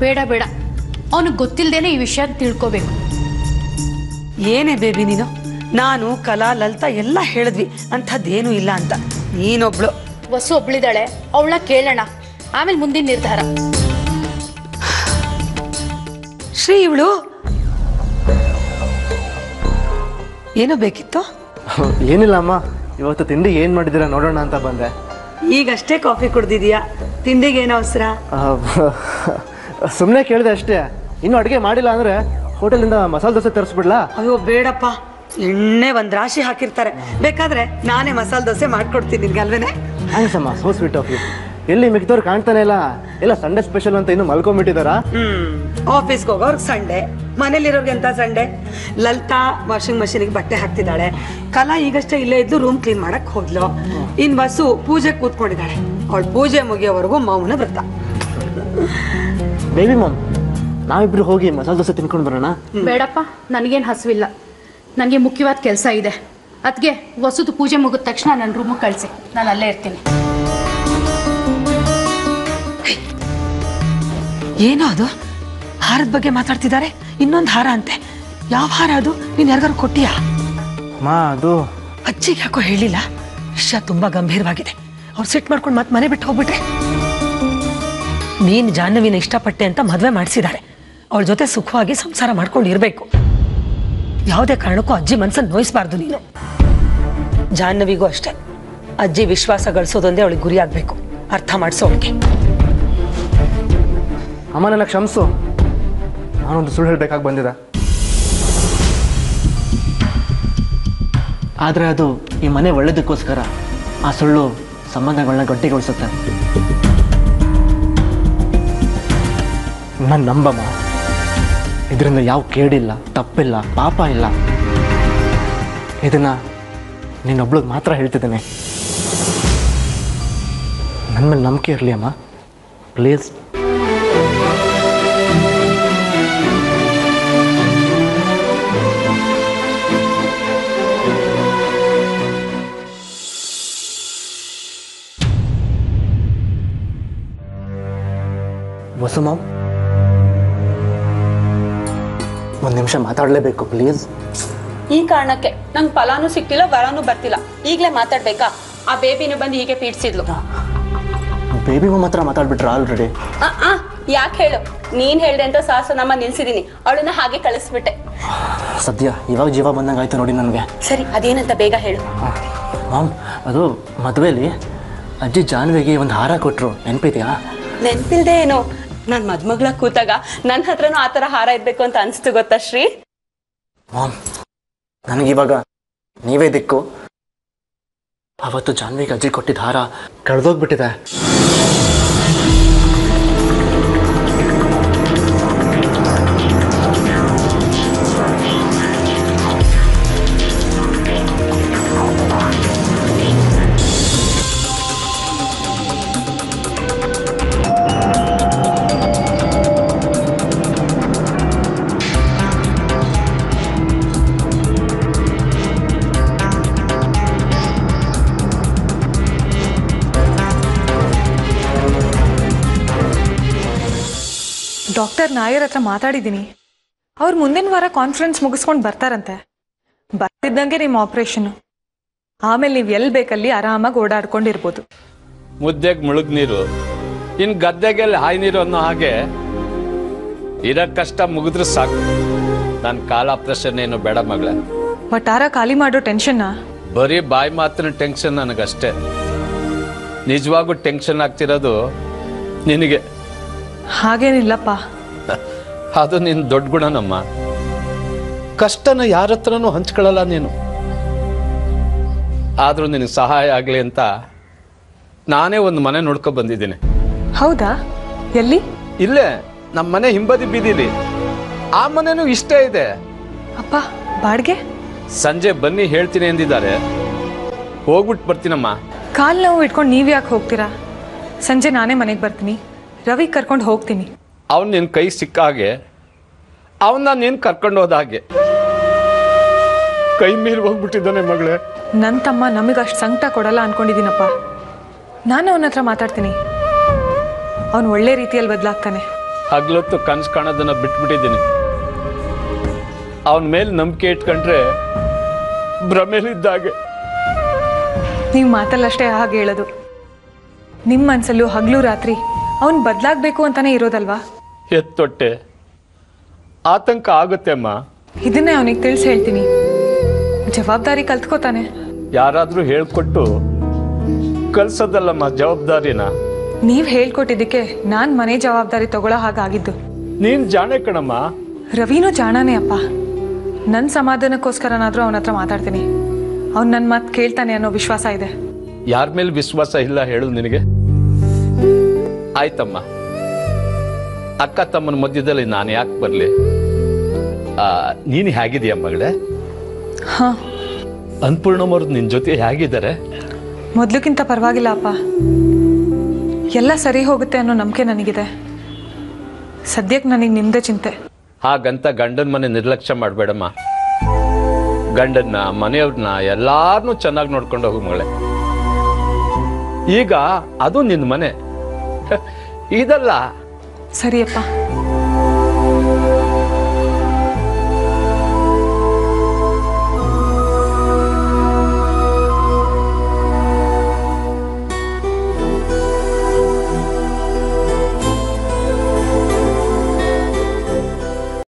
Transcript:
ಬೇಡ ಬೇಡ, ಅವನಿಗೆ ಗೊತ್ತಿಲ್ಲದೇನೆ ಈ ವಿಷಯ ತಿಳ್ಕೋಬೇಕು. ಏನೇ ಬೇಬಿ ನೀನು, ನಾನು ಕಲಾ ಲಲಿತಾ ಎಲ್ಲ ಹೇಳಿದ್ವಿ, ಅಂಥದ್ದೇನೂ ಇಲ್ಲ ಅಂತ. ನೀನೊಬ್ಳು ವಸು ಒಬ್ಳಿದಾಳೆ, ಅವಳನ್ನ ಕೇಳೋಣ, ಆಮೇಲೆ ಮುಂದಿನ ನಿರ್ಧಾರ. ಶ್ರೀ, ಇವಳು ಏನೋ ಬೇಕಿತ್ತು? ಏನಿಲ್ಲ ಅಮ್ಮ, ಇವತ್ತು ತಿಂಡಿ ಏನು ಮಾಡಿದ್ದೀರಾ ನೋಡೋಣ ಅಂತ ಬಂದೆ. ಈಗಷ್ಟೇ ಕಾಫಿ ಕುಡ್ದಿದ್ಯಾ, ತಿಂಡಿಗೆ ಏನು ಅವಸರ? ಸುಮ್ಮನೆ ಕೇಳಿದೆ ಅಷ್ಟೇ. ಇನ್ನೂ ಅಡುಗೆ ಮಾಡಿಲ್ಲ ಅಂದರೆ ಹೋಟೆಲಿಂದ ಮಸಾಲೆ ದೋಸೆ ತರಿಸ್ಬಿಡ್ಲಾ? ಅಯ್ಯೋ ಬೇಡಪ್ಪ, ಎಣ್ಣೆ ಒಂದು ರಾಶಿ ಹಾಕಿರ್ತಾರೆ. ಬೇಕಾದ್ರೆ ನಾನೇ ಮಸಾಲೆ ದೋಸೆ ಮಾಡ್ಕೊಡ್ತೀನಿ ನಿನ್ಗೆ, ಅಲ್ವೇನೆ? ಥ್ಯಾಂಕ್ಸ್ ಅಮ್ಮ, ಸೋ ಸ್ವೀಟ್ ಆಫ್ ಯು. ಎಲ್ಲಿ ಮಿಕ್ದವ್ರು ಕಾಣ್ತಾನೆ ಇಲ್ಲ, ಎಲ್ಲ ಸಂಡೇ ಸ್ಪೆಷಲ್ ಅಂತ ಇನ್ನೂ ಮಲ್ಕೊಂಡ್ಬಿಟ್ಟಿದಾರಾ? ಆಫೀಸ್ಗೆ ಹೋಗೋರ್ಗೆ ಸಂಡೇ, ಮನೇಲಿರೋರ್ಗೆ ಎಂತ ಸಂಡೇ. ಲಲಿತಾ ವಾಷಿಂಗ್ ಮಷೀನಿಗೆ ಬಟ್ಟೆ ಹಾಕ್ತಿದ್ದಾಳೆ, ಕಲಾ ಈಗಷ್ಟೇ ಇಲ್ಲೇ ಇದ್ದು ರೂಮ್ ಕ್ಲೀನ್ ಮಾಡಕ್ ಹೋದ್ಲು. ಇನ್ ವಸು ಪೂಜೆ ಕೂತ್ಕೊಂಡಿದ್ದಾಳೆ, ಅವಳು ಪೂಜೆ ಮುಗಿಯೋವರೆಗೂ ಮೌನ ವ್ರತ. ಬೇಬಿ ಮಾಮ್, ನಾವಿಬ್ರು ಹೋಗಿ ಮಸಾಲೆ ದೋಸೆ ತಿನ್ಕೊಂಡು ಬರೋಣ? ಬೇಡಪ್ಪ, ನನಗೇನು ಹಸುವಿಲ್ಲ, ನನಗೆ ಮುಖ್ಯವಾದ ಕೆಲಸ ಇದೆ. ಅದಕ್ಕೆ ವಸುದು ಪೂಜೆ ಮುಗಿದ ತಕ್ಷಣ ನನ್ನ ರೂಮಿಗೆ ಕಳಿಸಿ, ನಾನು ಅಲ್ಲೇ ಇರ್ತೀನಿ. ಏನೋ ಅದು ಹಾರದ ಬಗ್ಗೆ ಮಾತಾಡ್ತಿದ್ದಾರೆ. ಇನ್ನೊಂದು ಹಾರ ಅಂತೆ. ಯಾವ ಹಾರ ಅದು? ನೀನ್ ಯಾರಿಗಾರು ಕೊಟ್ಟಿಯಾ? ಮಾ, ಅದು ಅಜ್ಜಿಗೆ ಯಾಕೋ ಹೇಳಿಲ್ಲ. ವಿಷಯ ತುಂಬಾ ಗಂಭೀರವಾಗಿದೆ. ಅವ್ರು ಸಿಟ್ಟು ಮಾಡ್ಕೊಂಡು ಮತ್ತೆ ಮನೆ ಬಿಟ್ಟು ಹೋಗ್ಬಿಟ್ರೆ. ನೀನ್ ಜಾಹ್ನವಿನ ಇಷ್ಟಪಟ್ಟೆ ಅಂತ ಮದುವೆ ಮಾಡಿಸಿದ್ದಾರೆ. ಅವಳ ಜೊತೆ ಸುಖವಾಗಿ ಸಂಸಾರ ಮಾಡ್ಕೊಂಡು ಇರಬೇಕು. ಯಾವುದೇ ಕಾರಣಕ್ಕೂ ಅಜ್ಜಿ ಮನ್ಸನ್ನು ನೋಯಿಸಬಾರ್ದು ನೀನು. ಜಾಹ್ನವಿಗೂ ಅಷ್ಟೇ, ಅಜ್ಜಿ ವಿಶ್ವಾಸ ಗಳಿಸೋದೊಂದೇ ಅವಳಿಗೆ ಗುರಿ ಆಗ್ಬೇಕು. ಅರ್ಥ ಮಾಡಿಸೋ ಅವಳಿಗೆ. ಅಮ್ಮ, ನನ್ನ ಕ್ಷಮಿಸು, ನಾನೊಂದು ಸುಳ್ಳು ಹೇಳ್ಬೇಕಾಗಿ ಬಂದಿದೆ. ಆದರೆ ಅದು ಈ ಮನೆ ಒಳ್ಳೇದಕ್ಕೋಸ್ಕರ. ಆ ಸುಳ್ಳು ಸಂಬಂಧಗಳನ್ನ ಗಟ್ಟಿಗೊಳಿಸುತ್ತೆ. ನನ್ನ ನಂಬಮ್ಮ, ಇದರಿಂದ ಯಾವ ಕೇಡಿಲ್ಲ, ತಪ್ಪಿಲ್ಲ, ಪಾಪ ಇಲ್ಲ. ಇದನ್ನ ನೀನೊಬ್ಳಿಗೆ ಮಾತ್ರ ಹೇಳ್ತಿದ್ದೇನೆ. ನನ್ನ ಮೇಲೆ ನಂಬಿಕೆ ಇರಲಿ ಅಮ್ಮ, ಪ್ಲೀಸ್. ವಸು ಮಾಮ್, ಒಂದು ನಿಮಿಷ ಮಾತಾಡಲೇಬೇಕು, ಪ್ಲೀಸ್. ಈ ಕಾರಣಕ್ಕೆ ನಂಗೆ ಫಲಾನು ಸಿಕ್ತಿಲ್ಲ, ವರಾನು ಬರ್ತಿಲ್ಲ. ಈಗಲೇ ಮಾತಾಡ್ಬೇಕಾ? ಆ ಬೇಬಿನೂ ಬಂದು ಹೀಗೆ ಪೀಡಿಸಿದ್ಲು. ಬೇಬಿ ಮಾಮ್ ಹತ್ರ ಮಾತಾಡ್ಬಿಟ್ರ ಆಲ್ರೆಡಿ? ಯಾಕೆ ಹೇಳು? ನೀನ್ ಹೇಳ್ದೆ ಅಂತ ಸಾಹಸನಮ್ಮ ನಿಲ್ಸಿದೀನಿ, ಅವಳನ್ನ ಹಾಗೆ ಕಳಿಸ್ಬಿಟ್ಟೆ. ಸದ್ಯ ಇವಾಗ ಜೀವ ಬಂದಂಗೆ ಆಯ್ತು ನೋಡಿ ನನಗೆ. ಸರಿ, ಅದೇನಂತ ಬೇಗ ಹೇಳು. ಮಾಮ್, ಅದು ಮದುವೆಲಿ ಅಜ್ಜಿ ಜಾಹ್ನವಿಗೆ ಒಂದು ಹಾರ ಕೊಟ್ಟರು, ನೆನಪಿದೆಯಾ? ನೆನ್ಪಿಲ್ದೆ ಏನು? ನಾನು ಮದ್ಮಗ್ಳ ಕೂತಾಗ ನನ್ನ ಹತ್ರನೂ ಆ ಥರ ಹಾರ ಇರ್ಬೇಕು ಅಂತ ಅನಿಸ್ತು, ಗೊತ್ತಾ ಶ್ರೀ? ಮಾಮ್, ನನಗಿವಾಗ ನೀವೇ ದಿಕ್ಕು. ಅವತ್ತು ಜಾಹ್ನವಿಗೆ ಅಜ್ಜಿ ಕೊಟ್ಟಿದ್ದ ಹಾರ ಕಳೆದೋಗ್ಬಿಟ್ಟಿದೆ. ಡಾಕ್ಟರ್ ನಾಯರ್ ಹತ್ರ ಮಾತಾಡಿದ್ದೀನಿ. ಅವ್ರು ಮುಂದಿನ ವಾರ ಕಾನ್ಫರೆನ್ಸ್ ಮುಗಿಸ್ಕೊಂಡು ಬರ್ತಾರಂತೆ. ಬರ್ತಿದ್ದಂಗೆ ನಿಮ್ಮ ಆಪರೇಷನ್, ಆಮೇಲೆ ನೀವು ಎಲ್ಲಿ ಬೇಕಲ್ಲಿ ಆರಾಮಾಗಿ ಓಡಾಡ್ಕೊಂಡಿರ್ಬೋದು. ಮುದ್ದೆಗೆ ಮುಳುಗ್ ನೀರು, ಇನ್ ಗದ್ದೆಗೆಲ್ಲಿ ಹಾಯ್ ನೀರು ಅನ್ನೋ ಹಾಗೆ ಇರೋ ಕಷ್ಟ ಮುಗಿದ್ರೆ ಸಾಕು. ನನ್ನ ಕಾಲ ಆಪರೇಷನ್ ಏನು ಬೇಡ ಮಗಳ. ವಟಾರ ಖಾಲಿ ಮಾಡೋ ಟೆನ್ಷನ್ನ? ಬರೀ ಬಾಯಿ ಮಾತಿನ ಟೆನ್ಷನ್ ನನಗಷ್ಟೇ. ನಿಜವಾಗೂ ಟೆನ್ಷನ್ ಆಗ್ತಿರೋದು ನಿನಗೆ. ಹಾಗೇನಿಲ್ಲಪ್ಪ. ಅದು ನಿನ್ನ ದೊಡ್ಡ ಗುಣನಮ್ಮ. ಕಷ್ಟನ ಯಾರ ಹತ್ರನೂ ಹಂಚ್ಕೊಳ್ಳಲ್ಲ ನೀನು. ಆದ್ರೂ ನಿನಗೆ ಸಹಾಯ ಆಗಲಿ ಅಂತ ನಾನೇ ಒಂದು ಮನೆ ನೋಡ್ಕೊ ಬಂದಿದ್ದೀನಿ. ಹೌದಾ? ಎಲ್ಲಿ? ಇಲ್ಲೇ ನಮ್ಮ ಮನೆ ಹಿಂಬದಿ ಬೀದಿಲಿ. ಆ ಮನೆನೂ ಇಷ್ಟೇ ಇದೆ. ಅಪ್ಪ, ಬಾಡ್ಗೆ? ಸಂಜೆ ಬನ್ನಿ ಹೇಳ್ತೀನಿ ಎಂದಿದ್ದಾರೆ, ಹೋಗ್ಬಿಟ್ಟು ಬರ್ತೀನಮ್ಮ. ಕಾಲು ನೋವು ಇಟ್ಕೊಂಡು ನೀವು ಯಾಕೆ ಹೋಗ್ತೀರಾ? ಸಂಜೆ ನಾನೇ ಮನೆಗೆ ಬರ್ತೀನಿ, ರವಿ ಕರ್ಕೊಂಡು ಹೋಗ್ತೀನಿ. ಅವನು ನಿನ್ನ ಕೈ ಸಿಕ್ಕ ಹಾಗೆ, ಅವನ್ನ ನೀನು ಕರ್ಕೊಂಡು ಹೋದ ಹಾಗೆ. ಕೈ ಮೀರಿ ಹೋಗ್ಬಿಟ್ಟಿದ್ದಾನೆ ಮಗಳೇ. ನನ್ನ ತಮ್ಮ ನಮಗೆ ಅಷ್ಟು ಸಂಕಟ ಕೊಡಲ್ಲ ಅನ್ಕೊಂಡಿದ್ದೀನಪ್ಪ. ನಾನು ಅವನ ಹತ್ರ ಮಾತಾಡ್ತೀನಿ, ಅವನು ಒಳ್ಳೆ ರೀತಿಯಲ್ಲಿ ಬದಲಾಗ್ತಾನೆ. ಹಗ್ಲೊತ್ತು ಕನ್ಸು ಕಾಣೋದನ್ನ ಬಿಟ್ಬಿಟ್ಟಿದ್ದೀನಿ. ಅವನ ಮೇಲೆ ನಂಬಿಕೆ ಇಟ್ಕೊಂಡ್ರೆ ಭ್ರಮೆಲಿದ್ದಾಗೆ. ನೀವು ಮಾತಲ್ಲಷ್ಟೇ ಹಾಗೆ ಹೇಳೋದು. ನಿಮ್ಮ ಮನಸ್ಸಲ್ಲೂ ಹಗಲು ರಾತ್ರಿ ಅವನು ಬದಲಾಗಬೇಕು ಅಂತಾನೆ ಇರೋದಲ್ವಾ? ಎತ್ತೊಟ್ಟೆ ಆತಂಕ ಆಗುತ್ತೆ ಅಮ್ಮ. ಇದನ್ನೇ ಅವನಿಗೆ ತಿಳಿಸಿ ಹೇಳ್ತೀನಿ. ಜವಾಬ್ದಾರಿ ಕಲ್ತ್ಕೋತಾನೆ. ಯಾರಾದ್ರೂ ಹೇಳ್ಕೊಟ್ಟು ಕಲ್ಸೋದಲ್ಲಮ್ಮ ಜವಾಬ್ದಾರಿನ. ನೀವು ಹೇಳ್ಕೊಟ್ಟಿದ್ದಕ್ಕೆ ನಾನು ಮನೆ ಜವಾಬ್ದಾರಿ ತಗೊಳ್ಳೋ ಹಾಗಾಗಿದ್ದು. ನೀನ್ ಜಾಣೆ ಕಣಮ್ಮ. ರವಿನೂ ಜಾಣಾನೇ ಅಪ್ಪ. ನನ್ನ ಸಮಾಧಾನಕ್ಕೋಸ್ಕರನಾದ್ರೂ ಅವನ ಹತ್ರ ಮಾತಾಡ್ತೀನಿ. ಅವ್ನು ನನ್ನ ಮಾತು ಕೇಳ್ತಾನೆ ಅನ್ನೋ ವಿಶ್ವಾಸ ಇದೆ. ಯಾರ ಮೇಲೆ ವಿಶ್ವಾಸ ಇಲ್ಲ ಹೇಳು ನಿನಗೆ? ಆಯ್ತಮ್ಮ, ಅಕ್ಕ ತಮ್ಮನ ಮಧ್ಯದಲ್ಲಿ ನಾನು ಯಾಕೆ ಬರಲಿ? ನೀನು ಹೇಗಿದೆಯಾ ಮಗಳೇ? ಹಾ, ಅನ್ಪೂರ್ಣಮವ್ರದ್ದು ನಿನ್ನ ಜೊತೆ ಹೇಗಿದ್ದಾರೆ? ಮೊದಲಕ್ಕಿಂತ ಪರವಾಗಿಲ್ಲ ಅಪ್ಪ. ಎಲ್ಲ ಸರಿ ಹೋಗುತ್ತೆ ಅನ್ನೋ ನಂಬಿಕೆ ನನಗಿದೆ. ಸದ್ಯಕ್ಕೆ ನನಗೆ ನಿಮ್ಮದೇ ಚಿಂತೆ. ಹಾಗಂತ ಗಂಡನ ಮನೆ ನಿರ್ಲಕ್ಷ್ಯ ಮಾಡಬೇಡಮ್ಮ. ಗಂಡನ್ನ, ಮನೆಯವ್ರನ್ನ ಎಲ್ಲಾರನ್ನೂ ಚೆನ್ನಾಗಿ ನೋಡ್ಕೊಂಡು ಹೋಗು ಮಗಳೇ. ಈಗ ಅದು ನಿನ್ನ ಮನೆ ಇದಲ್ಲ. ಸರಿಯಪ್ಪ.